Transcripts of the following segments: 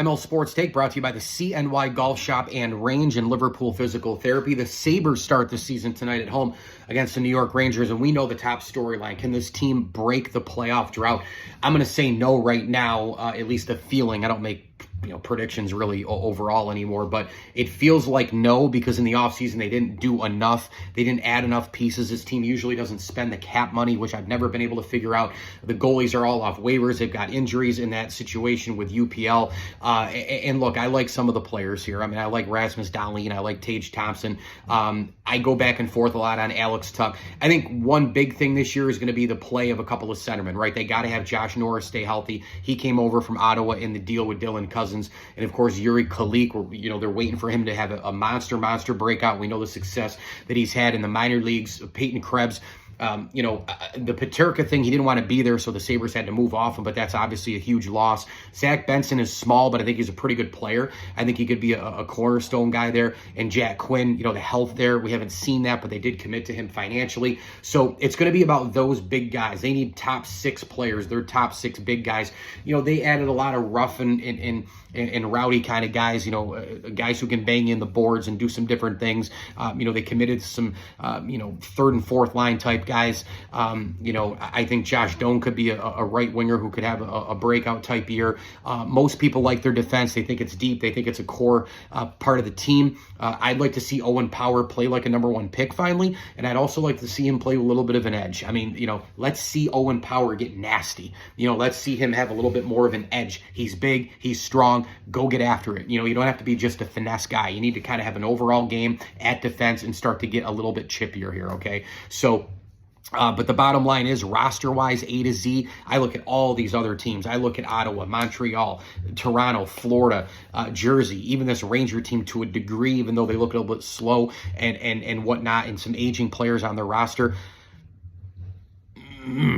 ML Sports Take brought to you by the CNY Golf Shop and Range in Liverpool Physical Therapy. The Sabres start the season tonight at home against the New York Rangers, and we know the top storyline. Can this team break the playoff drought? I'm going to say no right now, at least a feeling. I don't make predictions really overall anymore, but it feels like no, because in the offseason they didn't do enough. They didn't add enough pieces. This team usually doesn't spend the cap money, which I've never been able to figure out. The goalies are all off waivers. They've got injuries in that situation with UPL. And look, I like some of the players here. I mean, I like Rasmus Dahlin. I like Tage Thompson. I go back and forth a lot on Alex Tuch. I think one big thing this year is going to be the play of a couple of centermen, right? They got to have Josh Norris stay healthy. He came over from Ottawa in the deal with Dylan Cousins. And of course, Yuri Kalik, they're waiting for him to have a monster breakout. We know the success that he's had in the minor leagues. Peyton Krebs, the Paterka thing, he didn't want to be there, so the Sabres had to move off him, but that's obviously a huge loss. Zach Benson is small, but I think he's a pretty good player. I think he could be a cornerstone guy there. And Jack Quinn, the health there, we haven't seen that, but they did commit to him financially. So it's going to be about those big guys. They need top six players. They're top six big guys. They added a lot of rough and rowdy kind of guys, guys who can bang in the boards and do some different things. They committed to some, third and fourth line type guys. I think Josh Doan could be a right winger who could have a breakout type year. Most people like their defense. They think it's deep. They think it's a core part of the team. I'd like to see Owen Power play like a number one pick finally, and I'd also like to see him play with a little bit of an edge. I mean, let's see Owen Power get nasty. Let's see him have a little bit more of an edge. He's big. He's strong. Go get after it. You don't have to be just a finesse guy. You need to kind of have an overall game at defense and start to get a little bit chippier here, okay? So, but the bottom line is, roster-wise, A to Z, I look at all these other teams. I look at Ottawa, Montreal, Toronto, Florida, Jersey, even this Ranger team to a degree, even though they look a little bit slow and whatnot, and some aging players on their roster.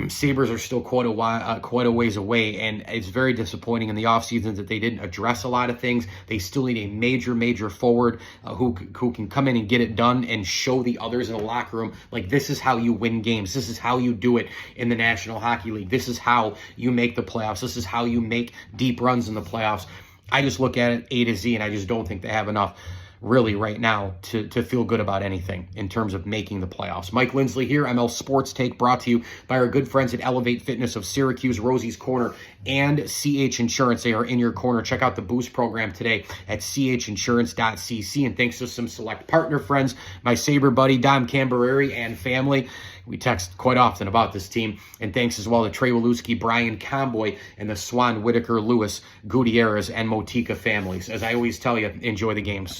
Sabres are still quite a ways away, and it's very disappointing in the offseason that they didn't address a lot of things. They still need a major forward who can come in and get it done and show the others in the locker room, like, this is how you win games. This is how you do it in the National Hockey League. This is how you make the playoffs. This is how you make deep runs in the playoffs. I just look at it A to Z, and I just don't think they have enough really right now to feel good about anything in terms of making the playoffs. Mike Lindsley here, ML Sports Take, brought to you by our good friends at Elevate Fitness of Syracuse, Rosie's Corner, and CH Insurance. They are in your corner. Check out the Boost program today at chinsurance.cc. And thanks to some select partner friends, my Sabre buddy Dom Cambereri and family. We text quite often about this team. And thanks as well to Trey Waluski, Brian Comboy, and the Swan, Whitaker, Lewis, Gutierrez, and Motika families. As I always tell you, enjoy the games.